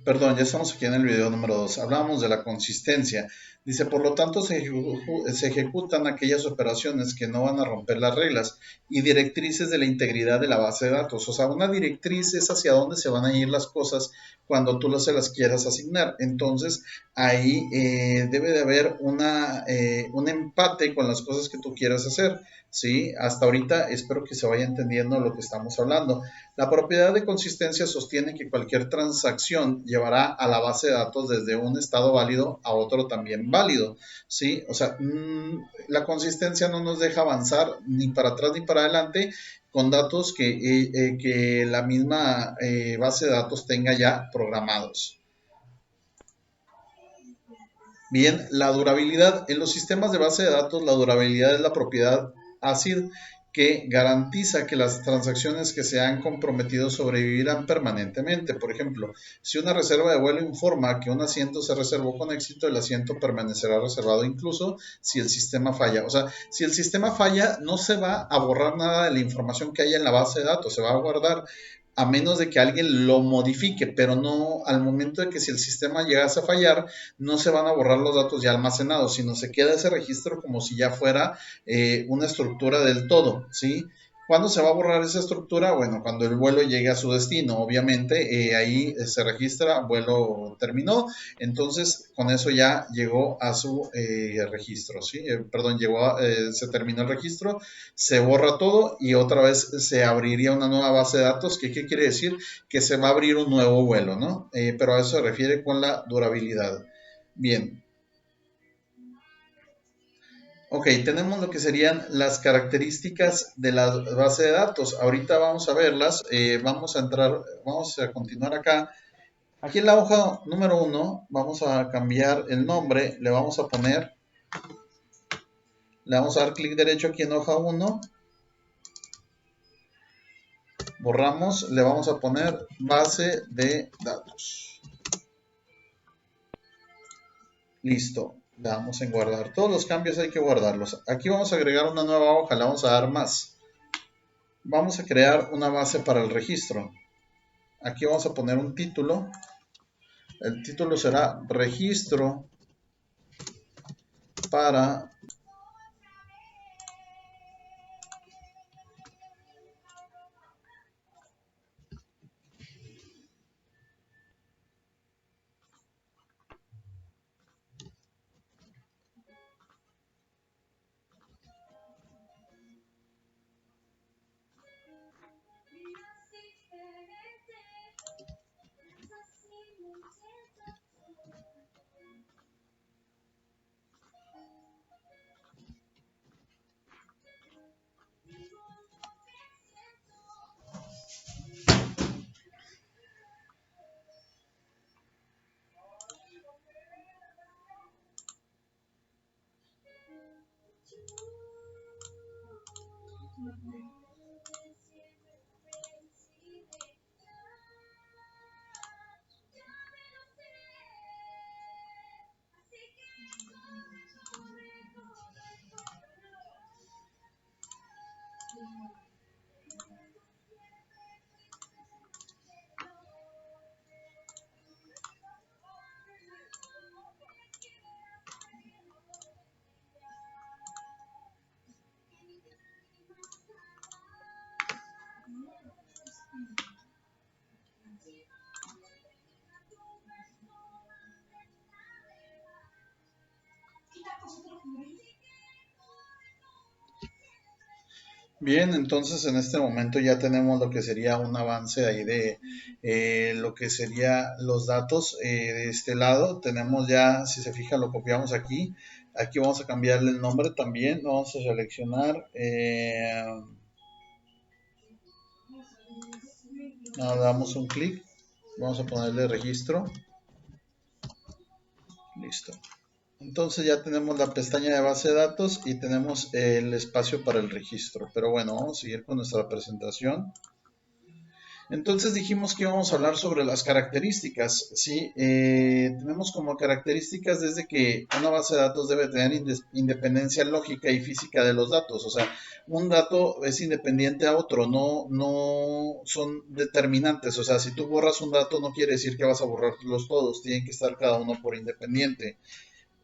Perdón, ya estamos aquí en el video número 2. Hablábamos de la consistencia. Dice, por lo tanto, se ejecutan aquellas operaciones que no van a romper las reglas y directrices de la integridad de la base de datos. O sea, una directriz es hacia dónde se van a ir las cosas cuando tú se las quieras asignar. Entonces, ahí debe de haber un empate con las cosas que tú quieras hacer. ¿Sí? Hasta ahorita espero que se vaya entendiendo lo que estamos hablando. La propiedad de consistencia sostiene que cualquier transacción llevará a la base de datos desde un estado válido a otro también válido, ¿sí? O sea, la consistencia no nos deja avanzar ni para atrás ni para adelante con datos que la misma base de datos tenga ya programados. Bien, la durabilidad. En los sistemas de base de datos, la durabilidad es la propiedad ACID que garantiza que las transacciones que se han comprometido sobrevivirán permanentemente. Por ejemplo, si una reserva de vuelo informa que un asiento se reservó con éxito, el asiento permanecerá reservado incluso si el sistema falla. O sea, si el sistema falla, no se va a borrar nada de la información que haya en la base de datos, se va a guardar a menos de que alguien lo modifique, pero no al momento de que si el sistema llegase a fallar, no se van a borrar los datos ya almacenados, sino se queda ese registro como si ya fuera una estructura del todo, ¿sí? ¿Cuándo se va a borrar esa estructura? Bueno, cuando el vuelo llegue a su destino, obviamente, ahí se registra, vuelo terminó, entonces con eso ya llegó a su registro, ¿sí? Perdón, se terminó el registro, se borra todo y otra vez se abriría una nueva base de datos, que ¿qué quiere decir? Que se va a abrir un nuevo vuelo, ¿no? Pero a eso se refiere con la durabilidad. Bien. Ok, tenemos lo que serían las características de la base de datos. Ahorita vamos a verlas. Vamos a entrar, vamos a continuar acá. Aquí en la hoja número 1 vamos a cambiar el nombre. Le vamos a dar clic derecho aquí en hoja 1. Borramos, le vamos a poner base de datos. Listo. Le damos en guardar. Todos los cambios hay que guardarlos. Aquí vamos a agregar una nueva hoja. Le vamos a dar más. Vamos a crear una base para el registro. Aquí vamos a poner un título. El título será registro para Bien, entonces en este momento ya tenemos lo que sería un avance ahí de lo que sería los datos de este lado. Tenemos ya, si se fija, lo copiamos aquí. Aquí vamos a cambiarle el nombre también. Vamos a seleccionar, damos un clic. Vamos a ponerle registro. Listo. Entonces ya tenemos la pestaña de base de datos y tenemos el espacio para el registro. Pero bueno, vamos a seguir con nuestra presentación. Entonces dijimos que íbamos a hablar sobre las características, ¿sí? Tenemos como características desde que una base de datos debe tener independencia lógica y física de los datos, o sea, un dato es independiente a otro, no son determinantes, o sea, si tú borras un dato no quiere decir que vas a borrarlos todos, tienen que estar cada uno por independiente.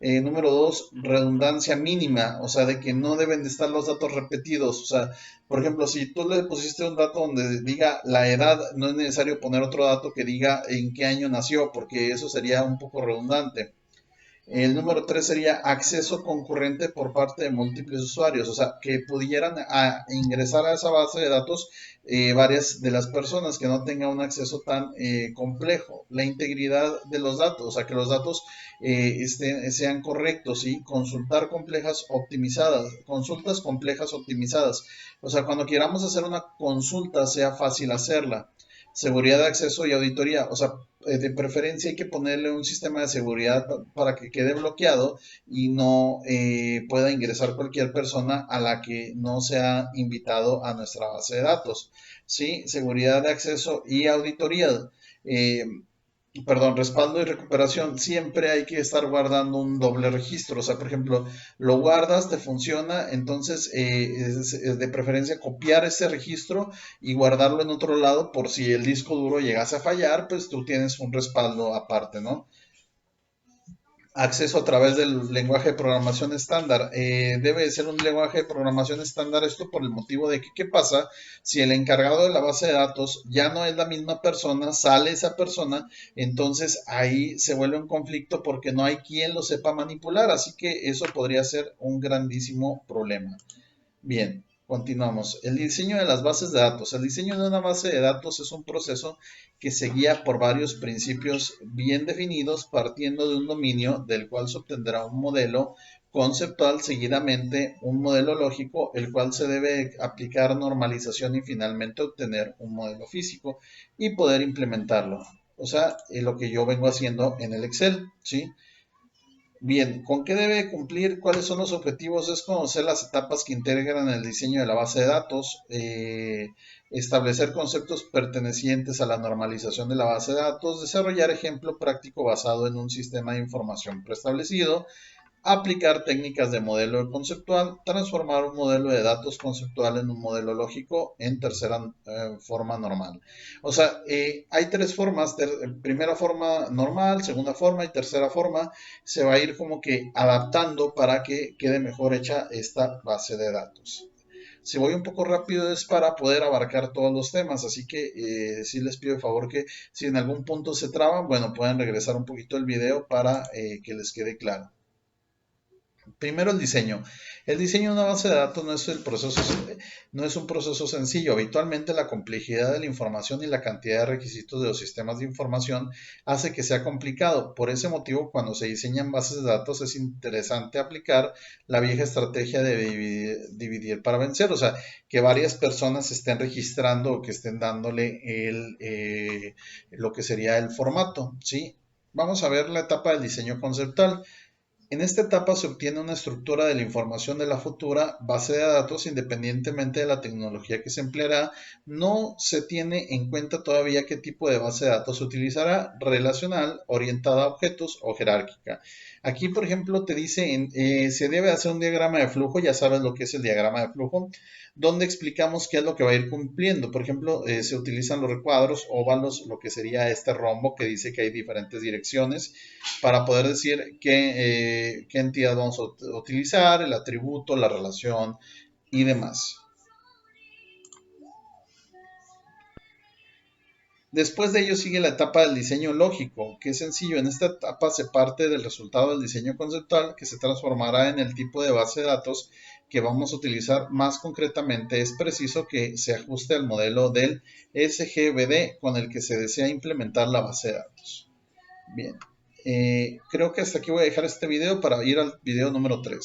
Número dos, redundancia mínima, o sea, de que no deben de estar los datos repetidos. O sea, por ejemplo, si tú le pusiste un dato donde diga la edad, no es necesario poner otro dato que diga en qué año nació, porque eso sería un poco redundante. El número 3 sería acceso concurrente por parte de múltiples usuarios, o sea, que pudieran ingresar a esa base de datos varias de las personas que no tengan un acceso tan complejo. La integridad de los datos, o sea, que los datos sean correctos y consultas complejas optimizadas. O sea, cuando queramos hacer una consulta sea fácil hacerla. Seguridad de acceso y auditoría, o sea, de preferencia hay que ponerle un sistema de seguridad para que quede bloqueado y no pueda ingresar cualquier persona a la que no sea invitado a nuestra base de datos. ¿Sí? Seguridad de acceso y auditoría. Eh, Perdón, respaldo y recuperación, siempre hay que estar guardando un doble registro. O sea, por ejemplo, lo guardas, te funciona, entonces es de preferencia copiar ese registro y guardarlo en otro lado por si el disco duro llegase a fallar, pues tú tienes un respaldo aparte, ¿no? Acceso a través del lenguaje de programación estándar. Debe ser un lenguaje de programación estándar esto por el motivo de que, ¿qué pasa? Si el encargado de la base de datos ya no es la misma persona, sale esa persona, entonces ahí se vuelve un conflicto porque no hay quien lo sepa manipular, así que eso podría ser un grandísimo problema. Bien, continuamos. El diseño de las bases de datos. El diseño de una base de datos es un proceso que se guía por varios principios bien definidos partiendo de un dominio del cual se obtendrá un modelo conceptual, seguidamente un modelo lógico, el cual se debe aplicar normalización y finalmente obtener un modelo físico y poder implementarlo. O sea, lo que yo vengo haciendo en el Excel, ¿sí? Bien, ¿con qué debe cumplir? ¿Cuáles son los objetivos? Es conocer las etapas que integran el diseño de la base de datos, establecer conceptos pertenecientes a la normalización de la base de datos, desarrollar ejemplo práctico basado en un sistema de información preestablecido, aplicar técnicas de modelo conceptual, transformar un modelo de datos conceptual en un modelo lógico en tercera forma normal. O sea, hay tres formas, primera forma normal, segunda forma y tercera forma. Se va a ir como que adaptando para que quede mejor hecha esta base de datos. Si voy un poco rápido es para poder abarcar todos los temas, así que sí les pido de favor que si en algún punto se traban, bueno, pueden regresar un poquito el video para que les quede claro. Primero el diseño. El diseño de una base de datos no es un proceso sencillo. Habitualmente la complejidad de la información y la cantidad de requisitos de los sistemas de información hace que sea complicado. Por ese motivo, cuando se diseñan bases de datos es interesante aplicar la vieja estrategia de dividir para vencer. O sea, que varias personas estén registrando o que estén dándole lo que sería el formato. ¿Sí? Vamos a ver la etapa del diseño conceptual. En esta etapa se obtiene una estructura de la información de la futura base de datos independientemente de la tecnología que se empleará. No se tiene en cuenta todavía qué tipo de base de datos se utilizará, relacional, orientada a objetos o jerárquica. Aquí, por ejemplo, te dice, se debe hacer un diagrama de flujo, ya sabes lo que es el diagrama de flujo, donde explicamos qué es lo que va a ir cumpliendo. Por ejemplo, se utilizan los recuadros, óvalos, lo que sería este rombo que dice que hay diferentes direcciones para poder decir qué entidad vamos a utilizar, el atributo, la relación y demás. Después de ello sigue la etapa del diseño lógico, que es sencillo. En esta etapa se parte del resultado del diseño conceptual, que se transformará en el tipo de base de datos que vamos a utilizar. Más concretamente, es preciso que se ajuste al modelo del SGBD con el que se desea implementar la base de datos. Bien, creo que hasta aquí voy a dejar este video para ir al video número 3.